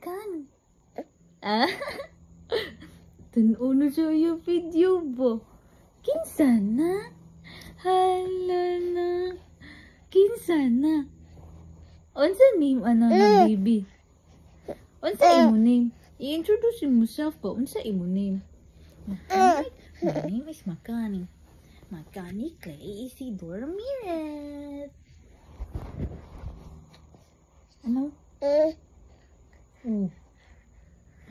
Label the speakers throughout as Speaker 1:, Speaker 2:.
Speaker 1: makan. Ah? Tanaw na siya yung video ba? Kinsa na? Hala na. Kinsa na? Unsa name ano na baby? Unsa imo name? I-introduce yourself ba? Unsa imo name? My name is Makani. Makani Clay Isidore Ramirez. Ano? Oh.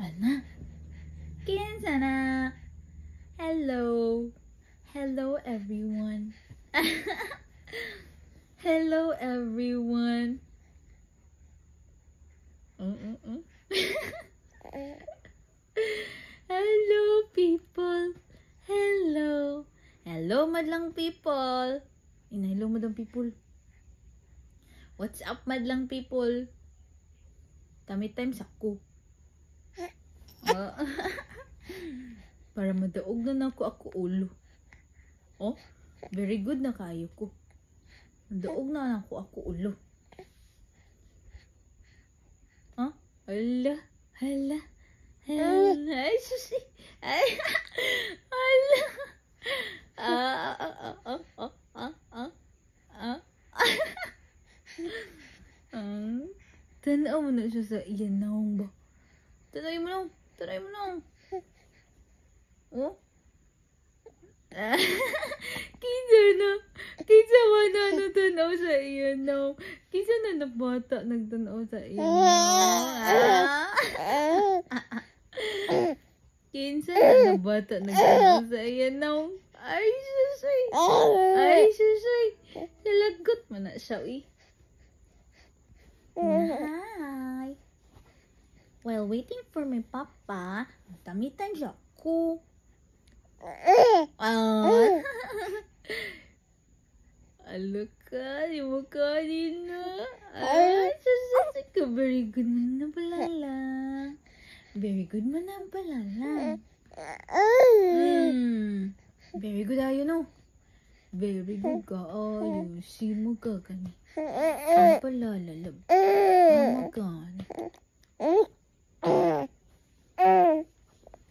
Speaker 1: Ana? Kinsa na? Hello. Hello everyone. Hello everyone. Hello people. Hello. Hello madlang people. Hello madlang people. What's up madlang people? Kami times ako. Para madaog na ako ulo. Oh, very good na kayo ko. Madaog na ako ulo. Huh? Hala. Ay, susi. Ay, hala. Tanaw mo na siya sa iyan naong ba? Tanaw mo na. Oh? Kinsa man na tanaw sa iyan naong. Kinsa na nabata nagtanaw sa iyan naong. Kinsa na nabata nagtanaw sa iyan naong. Ay, susoy. Salagot mo na siya, eh. Hi. While waiting for my papa, tamitan siya ko. Alo ka, di mo kanina. Ay, susay ka. Very good mo na palala. Very good mo na palala. Very good ayo no. Very good ka ayo. Si mo ka gani. Ang palalalab. Ang gani.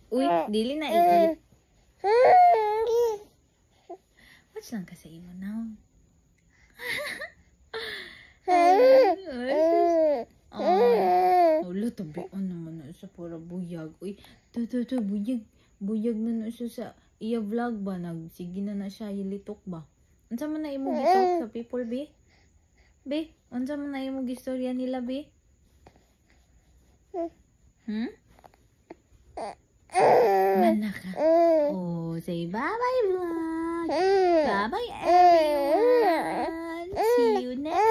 Speaker 1: Uy, dili na i-eat. What's lang kasi imo now? Wala, tabian naman na siya para buyag. Uy, buyag na na siya sa iya vlog ba? Sige na siya, ilitok ba? Unsa man na imo gitalk sa people, be? Be, unsa man na imo gistorya nila, be? Mana ka? Oh, say bye-bye vlog. Bye-bye everyone. See you next